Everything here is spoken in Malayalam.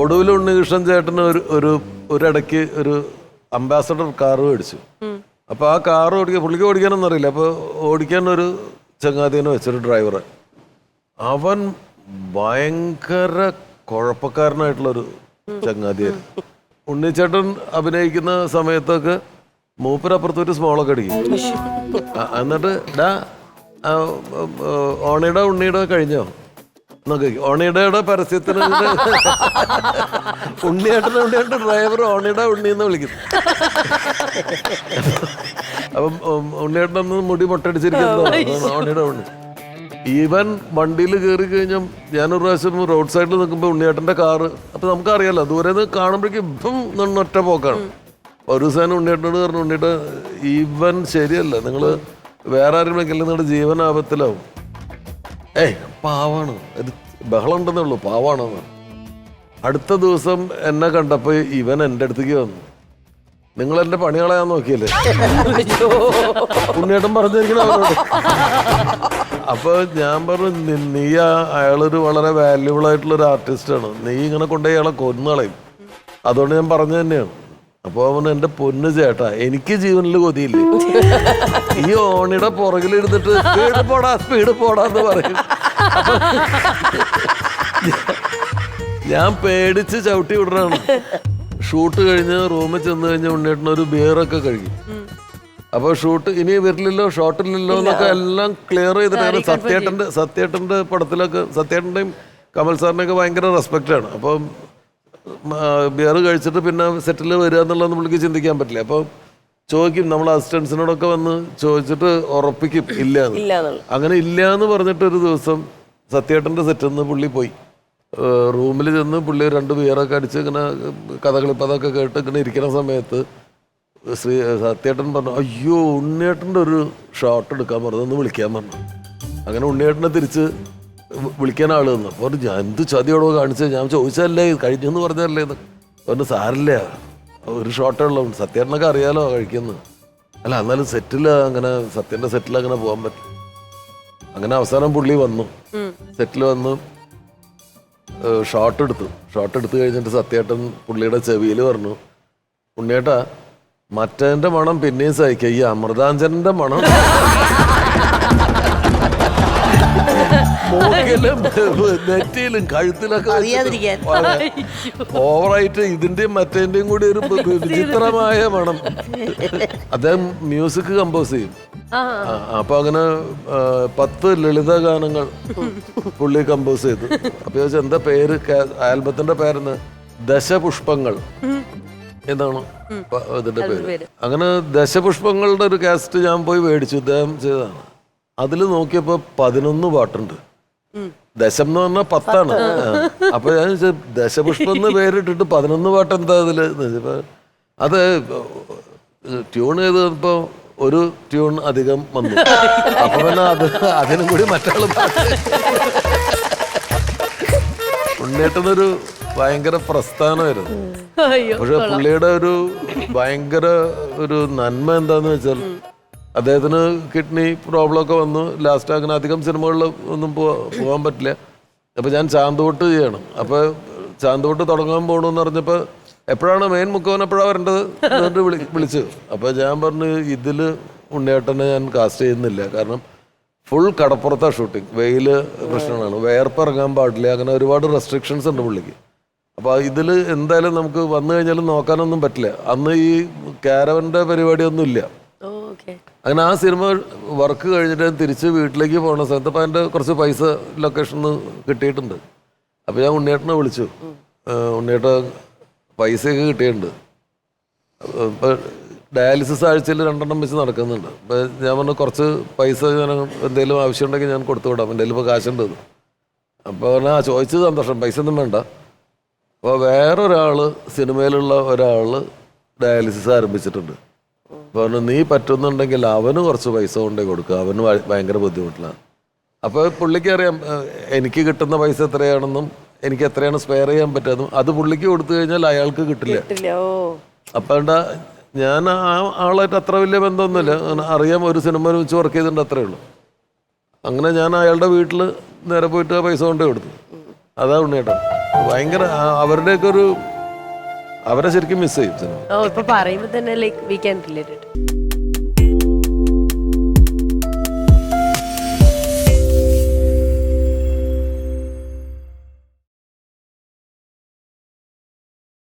ഒടുവിൽ ഉണ്ണികൃഷ്ണൻ ചേട്ടന് ഒരിടയ്ക്ക് ഒരു അംബാസഡർ കാറ് മേടിച്ചു. അപ്പൊ ആ കാറ് പുള്ളിക്ക് ഓടിക്കാനൊന്നും അറിയില്ല. അപ്പൊ ഓടിക്കാൻ ഒരു ചങ്ങാതിനെ വെച്ചൊരു ഡ്രൈവറെ. അവൻ ഭയങ്കര കുഴപ്പക്കാരനായിട്ടുള്ളൊരു ചങ്ങാതിയായിരുന്നു. ഉണ്ണിച്ചേട്ടൻ അഭിനയിക്കുന്ന സമയത്തൊക്കെ മൂപ്പരപ്പുറത്തൊരു സ്മോളൊക്കെ അടിക്കും. എന്നിട്ട് ഓണിയുടെ ഉണ്ണിയുടെ കഴിഞ്ഞോ എന്നൊക്കെ ഓണിയുടെ പരസ്യത്തിന് ഉണ്ണിയേട്ടൻ ഡ്രൈവർ ഓണിയുടെ ഉണ്ണി എന്ന് വിളിക്കുന്നു. അപ്പം ഉണ്ണിയേട്ടനൊന്ന് മുടി മൊട്ടടിച്ചിരിക്കുന്നത് ഓണിയുടെ ഉണ്ണി. ഈവൻ വണ്ടിയിൽ കയറി കഴിഞ്ഞാൽ ഞാനൊരു പ്രാവശ്യം റോഡ് സൈഡിൽ നിൽക്കുമ്പോൾ ഉണ്ണിയേട്ടൻ്റെ കാറ്, അപ്പം നമുക്കറിയാലോ ദൂരെ നിന്ന് കാണുമ്പോഴേക്കും ഇപ്പം നിന്നൊറ്റ പോക്കാണ്. ഒരു ദിവസം ഉണ്ണിയേട്ടനോട് പറഞ്ഞു, ഉണ്ണിയേട്ട ഈവൻ ശരിയല്ല, നിങ്ങൾ വേറെ ആരും വിളിക്കില്ല, നിങ്ങളുടെ ജീവനാപത്തിലാവും. പാവാണ്, ഇത് ബഹളം ഉണ്ടെന്നേ ഉള്ളൂ, പാവാണെന്ന്. അടുത്ത ദിവസം എന്നെ കണ്ടപ്പോൾ ഇവൻ എൻ്റെ അടുത്തേക്ക് വന്നു, നിങ്ങൾ എൻ്റെ പണി കളയാൻ നോക്കിയല്ലേ ഉണ്ണിയേട്ടൻ പറഞ്ഞിരിക്കണ അവരോട്. അപ്പൊ ഞാൻ പറഞ്ഞു, നീ അയാളൊരു വളരെ വാല്യുബിൾ ആയിട്ടുള്ളൊരു ആർട്ടിസ്റ്റാണ്, നീ ഇങ്ങനെ കൊണ്ടുപോയി അയാളെ കൊന്നുകളയും, അതുകൊണ്ട് ഞാൻ പറഞ്ഞു തന്നെയാണ്. അപ്പൊ അവൻ എൻ്റെ പൊന്ന് ചേട്ടാ, എനിക്ക് ജീവനിൽ കൊതിയില്ലേ, ഈ ഓണിയുടെ പുറകിലിരുന്നിട്ട് സ്പീഡ് പോടാന്ന് പറയും. ഞാൻ പേടിച്ച് ചവിട്ടി വിടറാണ്. ഷൂട്ട് കഴിഞ്ഞ് റൂമിൽ ചെന്ന് കഴിഞ്ഞ ഉണ്ണിയേട്ടനൊരു ബിയറൊക്കെ കഴിക്കും. അപ്പൊ ഷൂട്ട് ഇനി വരില്ലല്ലോ, ഷോട്ടില്ലല്ലോ എന്നൊക്കെ എല്ലാം ക്ലിയർ ചെയ്തിട്ടാണ്. സത്യേട്ടന്റെ പടത്തിലൊക്കെ സത്യേട്ടന്റെയും കമൽ സാറിനെയൊക്കെ ഭയങ്കര റെസ്പെക്റ്റാണ്. അപ്പം ബിയർ കഴിച്ചിട്ട് പിന്നെ സെറ്റിൽ വരിക എന്നുള്ളതൊന്നും പുള്ളിക്ക് ചിന്തിക്കാൻ പറ്റില്ല. അപ്പോൾ ചോദിക്കും, നമ്മൾ അസിസ്റ്റൻസിനോടൊക്കെ വന്ന് ചോദിച്ചിട്ട് ഉറപ്പിക്കും ഇല്ല. അങ്ങനെ ഇല്ല എന്ന് പറഞ്ഞിട്ട് ഒരു ദിവസം സത്യേട്ടൻ്റെ സെറ്റിൽ നിന്ന് പുള്ളി പോയി. റൂമിൽ ചെന്ന് പുള്ളി 2 ബിയറൊക്കെ അടിച്ച് ഇങ്ങനെ കഥകളിപ്പതൊക്കെ കേട്ട് ഇങ്ങനെ ഇരിക്കുന്ന സമയത്ത് സത്യേട്ടൻ പറഞ്ഞു, അയ്യോ ഉണ്ണിയേട്ടൻ്റെ ഒരു ഷോട്ട് എടുക്കാൻ പറഞ്ഞു, ഒന്ന് വിളിക്കാൻ പറഞ്ഞു. അങ്ങനെ ഉണ്ണിയേട്ടനെ തിരിച്ച് വിളിക്കാൻ ആള് തന്നു. അപ്പോൾ ഞാൻ എന്ത് ചതിയോടോ കാണിച്ചത്, ഞാൻ ചോദിച്ചതല്ലേ കഴിഞ്ഞെന്ന് പറഞ്ഞതല്ലേ എന്ന് പറഞ്ഞു. സാരില്ല, ഒരു ഷോട്ടേ ഉള്ളൂ, സത്യേട്ടനൊക്കെ അറിയാലോ കഴിക്കുന്നത്. അല്ല എന്നാലും സെറ്റിൽ അങ്ങനെ സത്യൻ്റെ സെറ്റിൽ അങ്ങനെ പോകാൻ പറ്റും. അങ്ങനെ അവസാനം പുള്ളി വന്നു, സെറ്റിൽ വന്ന് ഷോട്ട് എടുത്ത് കഴിഞ്ഞിട്ട് സത്യേട്ടൻ പുള്ളിയുടെ ചെവിയിൽ പറഞ്ഞു, ഉണ്ണിയേട്ടാ മറ്റേൻ്റെ മണം പിന്നെയും സഹിക്കുക, ഈ അമൃതാഞ്ജന്റെ മണം നെറ്റിയിലും കഴുത്തിലൊക്കെ ഓവറായിട്ട് ഇതിന്റെയും മറ്റേന്റെയും കൂടി ഒരു വിചിത്രമായ മണം. അദ്ദേഹം മ്യൂസിക് കമ്പോസ് ചെയ്യും. അപ്പൊ അങ്ങനെ 10 ലളിത ഗാനങ്ങൾ പുള്ളി കമ്പോസ് ചെയ്തു. അപ്പൊ ചോദിച്ചാൽ എന്താ പേര്, ആൽബത്തിന്റെ പേരെന്ന്, ദശപുഷ്പങ്ങൾ എന്നാണ് ഇതിന്റെ പേര്. അങ്ങനെ ദശപുഷ്പങ്ങളുടെ ഒരു കാസറ്റ് ഞാൻ പോയി മേടിച്ചു, ഇദ്ദേഹം ചെയ്തതാണ്. അതിൽ നോക്കിയപ്പോ 11 പാട്ടുണ്ട്. ദശം എന്ന് പറഞ്ഞാൽ 10ആണ്. അപ്പൊ ഞാൻ ദശപുഷ്പം എന്ന് പേരിട്ടിട്ട് 11 പാട്ട് എന്താ അതില്. അത് ട്യൂൺ ചെയ്തപ്പോ ഒരു ട്യൂൺ അധികം വന്നു. അപ്പൊ പിന്നെ അതിനും കൂടി മറ്റാള് പാട്ട്. ഉണ്ണേട്ടനൊരു ഭയങ്കര പ്രസ്ഥാനമായിരുന്നു. പക്ഷെ പുള്ളിയുടെ ഒരു ഭയങ്കര ഒരു നന്മ എന്താന്ന് വെച്ചാൽ, അദ്ദേഹത്തിന് കിഡ്നി പ്രോബ്ലം ഒക്കെ വന്നു. ലാസ്റ്റ് അങ്ങനെ അധികം സിനിമകളിൽ ഒന്നും പോകാൻ പറ്റില്ല. അപ്പോൾ ഞാൻ ചാന്തോട്ട് ചെയ്യണം. അപ്പോൾ ചാന്തോട്ട് തുടങ്ങാൻ പോകണമെന്ന് പറഞ്ഞപ്പോൾ എപ്പോഴാണ് മെയിൻ മുക്കവൻ എപ്പോഴാണ് വരേണ്ടത് എന്നിട്ട് വിളിച്ചു. അപ്പോൾ ഞാൻ പറഞ്ഞു, ഇതിൽ ഉണ്ണിയേട്ടനെ ഞാൻ കാസ്റ്റ് ചെയ്യുന്നില്ല, കാരണം ഫുൾ കടപ്പുറത്താണ് ഷൂട്ടിങ്, വെയിൽ പ്രശ്നമാണ്, വേർപ്പിറങ്ങാൻ പാടില്ല, അങ്ങനെ ഒരുപാട് റെസ്ട്രിക്ഷൻസ് ഉണ്ട് പുള്ളിക്ക്. അപ്പോൾ ഇതിൽ എന്തായാലും നമുക്ക് വന്നു കഴിഞ്ഞാലും നോക്കാനൊന്നും പറ്റില്ല. അന്ന് ഈ കാരവൻ്റെ പരിപാടിയൊന്നും ഇല്ല. അങ്ങനെ ആ സിനിമ വർക്ക് കഴിഞ്ഞിട്ട് തിരിച്ച് വീട്ടിലേക്ക് പോകുന്ന സമയത്ത് അപ്പം അതിൻ്റെ കുറച്ച് പൈസ ലൊക്കേഷനിൽ കിട്ടിയിട്ടുണ്ട്. അപ്പോൾ ഞാൻ ഉണ്ണിയേട്ടനെ വിളിച്ചു, ഉണ്ണിയേട്ട പൈസയൊക്കെ കിട്ടിയിട്ടുണ്ട്, ഇപ്പം ഡയാലിസിസ് ആഴ്ചയിൽ 2 വെച്ച് നടക്കുന്നുണ്ട്. അപ്പം ഞാൻ പറഞ്ഞു, കുറച്ച് പൈസ ഞാൻ എന്തെങ്കിലും ആവശ്യമുണ്ടെങ്കിൽ ഞാൻ കൊടുത്തു വിടാം, എൻ്റെ ഇപ്പോൾ കാശുണ്ട്. അപ്പോൾ പറഞ്ഞാൽ ചോദിച്ചത് സന്തോഷം, പൈസ ഒന്നും വേണ്ട. അപ്പോൾ വേറൊരാൾ, സിനിമയിലുള്ള ഒരാൾ ഡയാലിസിസ് ആരംഭിച്ചിട്ടുണ്ട്. അപ്പോൾ നീ പറ്റുന്നുണ്ടെങ്കിൽ അവന് കുറച്ച് പൈസ കൊണ്ടേ കൊടുക്കുക, അവന് ഭയങ്കര ബുദ്ധിമുട്ടിലാണ്. അപ്പോൾ പുള്ളിക്ക് അറിയാം എനിക്ക് കിട്ടുന്ന പൈസ എത്രയാണെന്നും എനിക്ക് എത്രയാണ് സ്പെയർ ചെയ്യാൻ പറ്റുന്നതും. അത് പുള്ളിക്ക് കൊടുത്തു കഴിഞ്ഞാൽ അയാൾക്ക് കിട്ടില്ല. അപ്പം ഞാൻ ആ ആളായിട്ട് അത്ര വലിയ ബന്ധമൊന്നുമില്ല, അറിയാം, ഒരു സിനിമ വെച്ച് വർക്ക് ചെയ്തിട്ടുണ്ട്, അത്രേ ഉള്ളൂ. അങ്ങനെ ഞാൻ അയാളുടെ വീട്ടിൽ നേരെ പോയിട്ട് ആ പൈസ കൊണ്ടേ കൊടുത്തു. അതാ ഉണ്ണിയേട്ടൻ. ഭയങ്കര അവരുടെയൊക്കെ ഒരു അവരെ ശരിക്കും മിസ് ചെയ്യും സിനിമ. ഇപ്പൊ പറയുമ്പോ തന്നെ ലൈക്ക് വി ക്യാൻ റിലേറ്റ്.